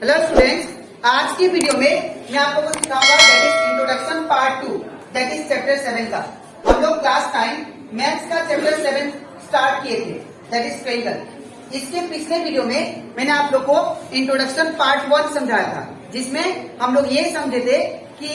Hello students, आज की video में मैं आप लोगों को सिखाऊंगा that is introduction part 2 that is chapter 7 का। हम लोग क्लास 9 मैथ्स का चैप्टर 7 स्टार्ट किए थे दैट इज ट्रायंगल। इसके पिछले वीडियो में मैंने आप लोग को इंट्रोडक्शन पार्ट 1 समझाया था, जिसमें हम लोग ये समझे थे कि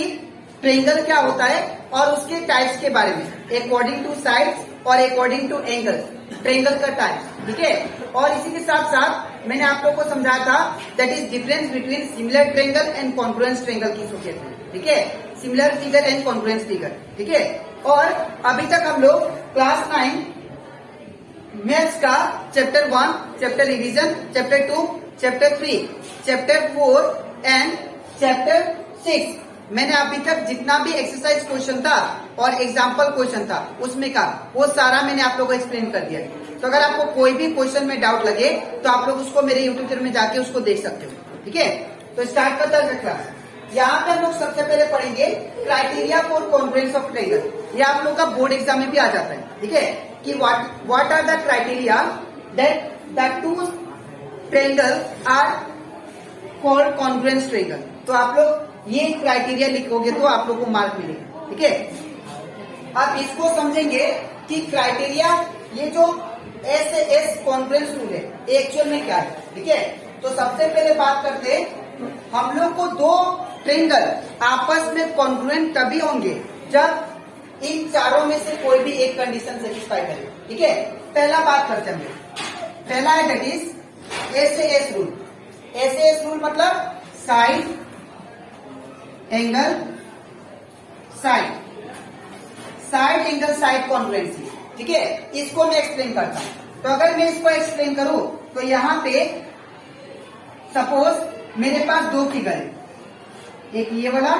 ट्रायंगल क्या होता है और उसके टाइप्स के बारे में अकॉर्डिंग टू साइड्स और अकॉर्डिंग टू एंगल ट्रायंगल का टाइप। ठीक है, और इसी के साथ साथ मैंने आप लोगों को समझाया था that is difference between similar triangle and congruence triangle की सोचे थे। ठीक है, similar figure and congruence figure. ठीक है, और अभी तक हम लोग क्लास 9 मैथ्स का chapter 1, chapter revision, chapter 2, chapter 3, chapter 4 and chapter 6 मैंने अभी तक जितना भी एक्सरसाइज क्वेश्चन था और एग्जाम्पल क्वेश्चन था उसमें का वो सारा मैंने आप लोगों को एक्सप्लेन कर दिया। तो अगर आपको कोई भी क्वेश्चन में डाउट लगे तो आप लोग उसको मेरे यूट्यूब चैनल में जाके उसको देख सकते हो। ठीक है, तो स्टार्ट करता है क्लास। यहाँ पे हम लोग सबसे पहले पढ़ेंगे criteria for congruence of triangle. ये आप लोग का बोर्ड एग्जाम में भी आ जाता है। ठीक है, कि what are the criteria that the two triangle are called congruence triangle. तो आप लोग ये क्राइटेरिया लिखोगे तो आप लोग को मार्क मिलेगा। ठीक है, आप इसको समझेंगे कि क्राइटेरिया ये जो एस कॉन्ग्रुएंस रूल है एक्चुअल में क्या है। ठीक है, तो सबसे पहले बात करते हैं, हम लोग को दो ट्रायंगल आपस में कॉन्ग्रुएंट तभी होंगे जब इन चारों में से कोई भी एक कंडीशन सेटिस्फाई करे। ठीक है, पहला बात करते हैं हम लोग। पहला है that is S rule. S rule मतलब side angle side, side angle side congruency. ठीक है, इसको मैं एक्सप्लेन करता हूं। तो अगर मैं इसको एक्सप्लेन करूं तो यहां पे सपोज मेरे पास दो फिगर है, एक ये वाला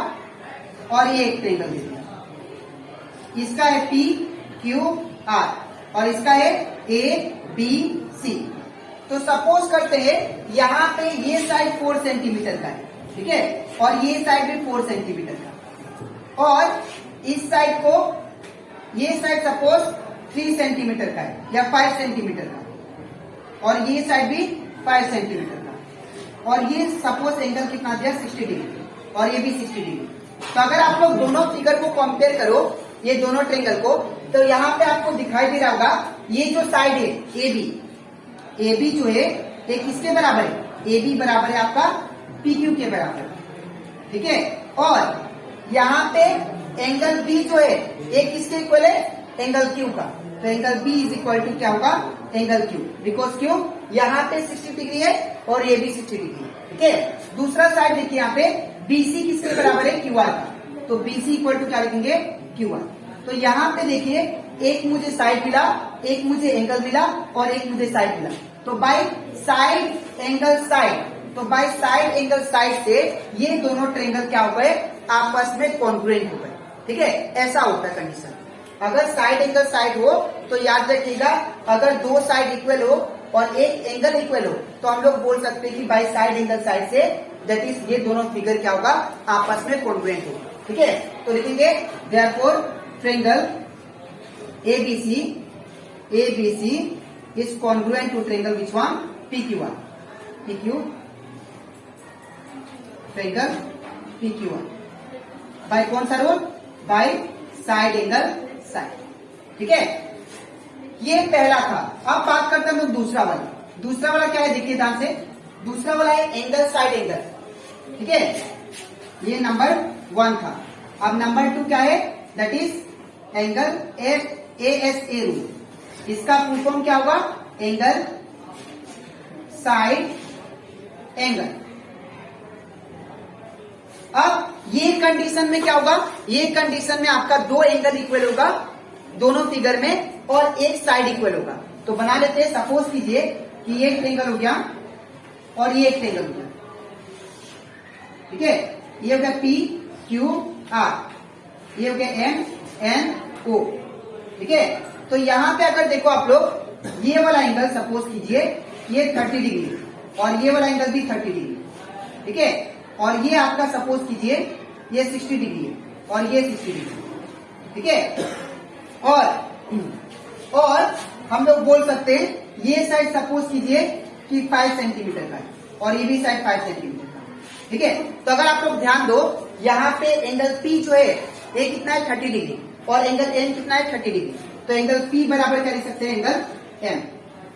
और ये एक ट्रायंगल दे दिया। इसका है पी क्यू आर और इसका है ए बी सी। तो सपोज करते हैं यहां पे ये साइड 4 सेंटीमीटर का है। ठीक है, और ये साइड भी 4 सेंटीमीटर का, और इस साइड को ये साइड सपोज 3 सेंटीमीटर का है या 5 सेंटीमीटर का, और ये साइड भी 5 सेंटीमीटर का, और ये सपोज एंगल कितना दिया 60 डिग्री और ये भी 60 डिग्री। तो अगर आप लोग दोनों फिगर को कंपेयर करो, ये दोनों ट्रायंगल को, तो यहाँ पे आपको दिखाई दे रहा होगा ये जो साइड है ए बी जो है ये किसके बराबर है, ए बी बराबर है आपका पी क्यू के बराबर। ठीक है, और यहाँ पे एंगल बी जो है ये किसके इक्वल है, एंगल क्यू का। तो angle B is equal to क्या होगा, एंगल क्यू, बिकॉज क्यू यहाँ पे 60 डिग्री है और ये भी 60 डिग्री है। ठीक है, दूसरा साइड देखिए यहाँ पे बीसी किसके बराबर है, क्यू आर का। तो बीसी इक्वल टू क्या लिखेंगे, क्यू आर। तो यहाँ पे देखिए एक मुझे साइड मिला, एक मुझे एंगल मिला और एक मुझे साइड मिला। तो बाय साइड एंगल साइड, तो बाय साइड एंगल साइड से ये दोनों ट्रायंगल क्या हो गए, आपस में कॉन्ग्रुएंट हो गए। ठीक है, ऐसा होता है कंडीशन। अगर साइड एंगल साइड हो तो याद रखिएगा, अगर दो साइड इक्वल हो और एक एंगल इक्वल हो तो हम लोग बोल सकते हैं कि bye side angle side say that is ये दोनों फिगर क्या होगा, आपस में कॉन्ग्रुएंट होगा। ठीक है, तो लिखेंगे therefore triangle ABC is congruent to triangle which one, PQR, PQ triangle PQR by कौन सा rule, by side angle side. ठीक है, ये पहला था। अब बात करते हैं हम लोग दूसरा वाला। दूसरा वाला क्या है देखिए ध्यान से, दूसरा वाला है एंगल साइड एंगल। ठीक है, ये नंबर 1 था। अब नंबर 2 क्या है, that is angle a rule. इसका फुल फॉर्म क्या होगा, एंगल साइड एंगल। अब ये कंडीशन में क्या होगा, ये कंडीशन में आपका दो एंगल इक्वल होगा दोनों फिगर में और एक साइड इक्वल होगा। तो बना लेते हैं, सपोज कीजिए कि ये ट्रायंगल हो गया और ये एक ट्रायंगल हो गया। ठीक है, ये हो गया पी क्यू आर, ये हो गया एम एन ओ। ठीक है, तो यहां पे अगर देखो आप लोग, ये वाला एंगल सपोज कीजिए ये 30 डिग्री और ये वाला एंगल भी 30 डिग्री। ठीक है, और ये आपका सपोज कीजिए ये 60 डिग्री है और ये 60 डिग्री। ठीक है, और हम लोग बोल सकते हैं ये साइड सपोज कीजिए कि 5 सेंटीमीटर का है और ये भी साइड 5 सेंटीमीटर का। ठीक है। तो अगर आप लोग ध्यान दो, यहाँ पे एंगल P जो है ये कितना है 30 डिग्री और एंगल M कितना है 30 डिग्री। तो एंगल P बराबर क्या लिख सकते हैं एंगल M,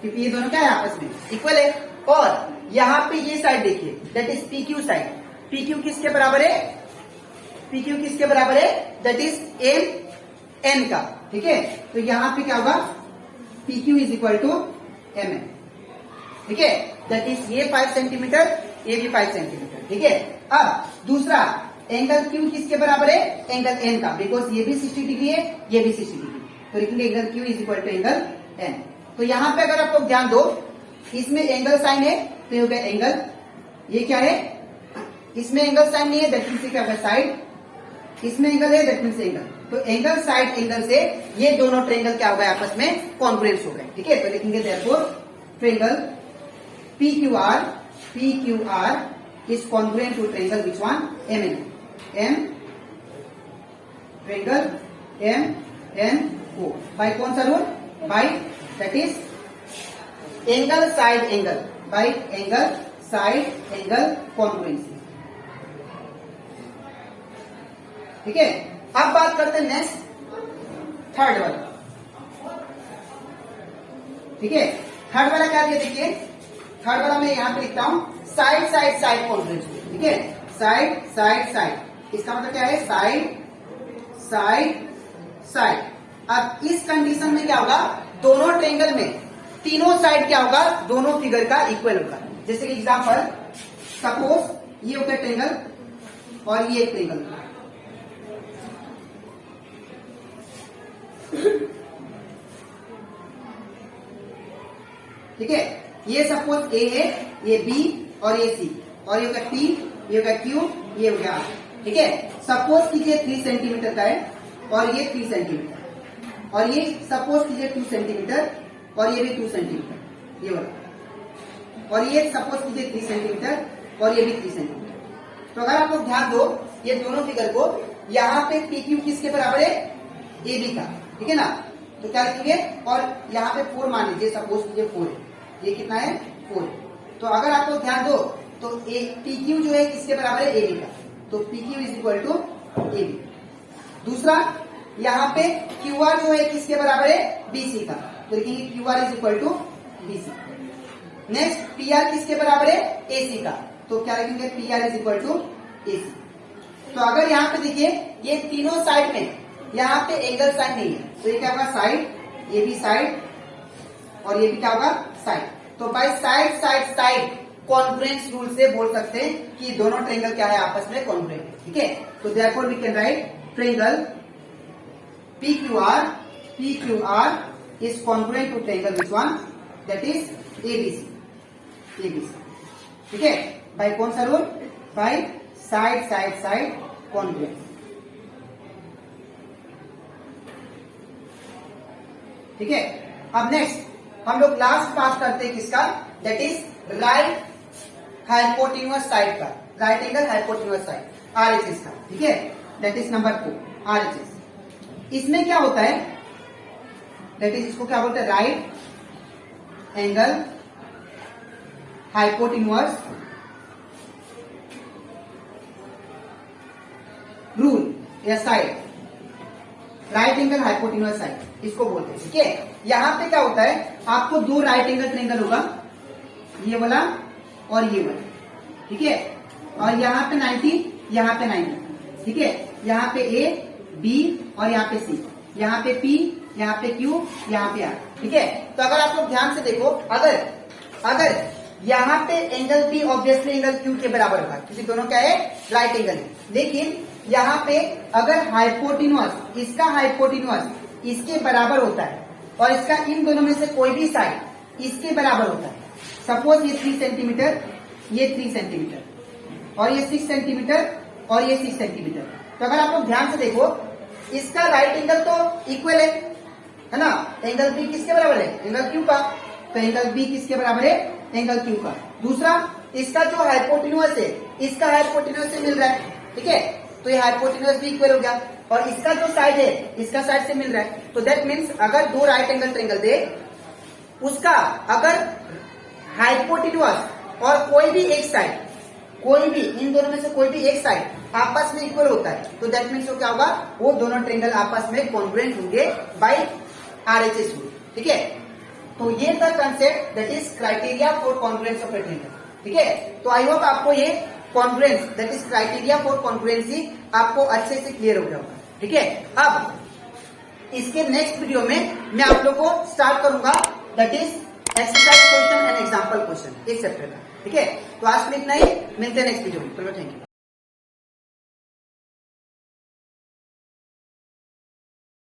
क्योंकि ये दोनों क्या है आपस में इक्वल है। और यहाँ पे ये साइड देखिए that is PQ side. PQ किसके बराबर है, PQ किसके बराबर है, दैट इज MN का, ठीक है। तो यहाँ पे क्या होगा PQ is equal to MN, ठीक है। दैट इज ये 5 सेंटीमीटर, ये भी 5 सेंटीमीटर, ठीक है। अब दूसरा एंगल Q किसके बराबर है, एंगल N का, बिकॉज ये भी 60 डिग्री है, ये भी 60 डिग्री। तो लिखेंगे angle Q is equal to angle N। तो यहाँ पे अगर आप लोग ध्यान दो, इसमें एंगल साइन है तो ये हो गया एंगल, ये क्या है, इसमें एंगल साइन नहीं है दैट मीन्स क्या होगा साइड, इसमें एंगल है दैट मीन्स एंगल। तो एंगल साइड एंगल से ये दोनों ट्रायंगल क्या हो गए आपस में कॉन्ग्रुएंस हो गए, ठीक है। तो लिखेंगे therefore triangle PQR is congruent to triangle which one, M triangle MNO by कौन सा rule, by that is angle side angle, by angle side angle congruency, ठीक है। अब बात करते हैं नेक्स्ट थर्ड वाला, ठीक है। थर्ड वाला क्या दिया देखिए, थर्ड वाला मैं यहां पे लिखता हूं साइड साइड साइड कॉन्ग्रुएंसी, ठीक है। साइड साइड साइड, इसका मतलब क्या है साइड साइड साइड। अब इस कंडीशन में क्या होगा, दोनों ट्रायंगल में तीनों साइड क्या होगा, दोनों फिगर का इक्वल होगा। जैसे कि एग्जांपल सपोज ये हो गया ट्रायंगल और ये एक ट्रायंगल, ठीक है। ये सपोज ए है, ये बी और ये सी, और ये होगा टी, ये होगा क्यू, ये हो गया आर, ठीक है। सपोज कीजिए 3 सेंटीमीटर का है और ये 3 सेंटीमीटर, और ये सपोज कीजिए 2 सेंटीमीटर और ये भी 2 सेंटीमीटर, ये वाला, और ये सपोज कीजिए 3 सेंटीमीटर और ये भी 3 सेंटीमीटर। तो अगर आप लोग ध्यान दो ये दोनों फिगर को, यहाँ पे PQ किसके बराबर है, AB का, ठीक है ना। तो क्या लिखेंगे, और यहाँ पे 4 मान लीजिए, सपोज कीजिए 4 है, ये कितना है 4। तो अगर आप लोग ध्यान दो तो PQ जो है किसके बराबर है, AB का, तो PQ is equal to AB। दूसरा यहाँ पे QR जो है किसके बराबर है, BC का, तो लिखेंगे QR is equal to BC। Next PR किसके बराबर है, AC का, तो क्या लिखेंगे PR is equal to AC। तो अगर यहाँ पे देखिए ये तीनों साइड में यहाँ पे एंगल साइड नहीं है, तो ये क्या होगा साइड, ये भी साइड और ये भी क्या होगा साइड। तो by side side side congruence rule से बोल सकते हैं कि दोनों ट्रायंगल क्या है आपस में कॉन्ग्रुएंट है, ठीक है। तो therefore we can write triangle PQR is congruent to triangle which one, that is ABC, ठीक है। बाय कौन सा rule, by side side side congruence, ठीक है। अब नेक्स्ट हम लोग लास्ट बात करते हैं किसका, दैट इज राइट हाइपोटेन्यूअस साइड का, राइट एंगल हाइपोटेन्यूअस साइड RHS का, ठीक है। That is number 4 RHS। इसमें क्या होता है, दैट इज इसको क्या बोलते हैं, राइट एंगल हाइपोटेन्यूअस रूल या साइड, राइट एंगल हाइपोटेन्यूअस साइड इसको बोलते हैं, ठीक है। यहाँ पे क्या होता है, आपको 2 राइट एंगल ट्रायंगल होगा, ये वाला और ये वाला, ठीक है। और यहाँ पे 90, यहाँ पे 90, ठीक है। यहाँ पे A B और यहाँ पे C, यहाँ पे P, यहाँ पे Q, यहाँ पे R, ठीक है। तो अगर आप लोग ध्यान से देखो, अगर यहाँ पे angle P obviously angle Q के बराबर होगा, क्योंकि दोनों क्या है राइट एंगल है। लेकिन यहाँ पे अगर हाइपोटेन्यूअस, इसका हाइपोटेन्यूअस इसके बराबर होता है और इसका इन दोनों में से कोई भी साइड इसके बराबर होता है, सपोज ये 3 सेंटीमीटर, ये 3 सेंटीमीटर और ये 6 सेंटीमीटर और ये 6 सेंटीमीटर। तो अगर आप लोग ध्यान से देखो, इसका राइट एंगल तो इक्वल है ना, एंगल B किसके बराबर है, एंगल Q का, तो एंगल B किसके बराबर है, एंगल Q का। दूसरा इसका जो हाइपोटेन्यूअस है, इसका हाइपोटेन्यूअस से मिल रहा है, ठीक है। तो ये हाइपोटेन्यूअस भी इक्वल हो गया, और इसका जो साइड है इसका साइड से मिल रहा है। तो दैट मीन्स अगर 2 राइट एंगल ट्रायंगल दे, उसका अगर हाइपोटेन्यूअस और कोई भी एक साइड कोई भी इन दोनों में से कोई भी एक साइड आपस में इक्वल होता है तो दैट मीन्स क्या होगा, वो दोनों ट्रायंगल आपस में कॉन्ग्रुएंट होंगे बाय आरएचएस रूल। ठीक है, तो ये था concept that is criteria for congruence of A triangle. ठीक है, तो आई होप आपको ये congruence that is criteria for congruency आपको अच्छे से क्लियर हो गया होगा। ठीक है, अब इसके नेक्स्ट वीडियो में मैं आप लोग को स्टार्ट करूंगा that is exercise question and example question इस चैप्टर का। ठीक है, तो आज के लिए इतना ही, मिलते हैं नेक्स्ट वीडियो में। चलो थैंक यू।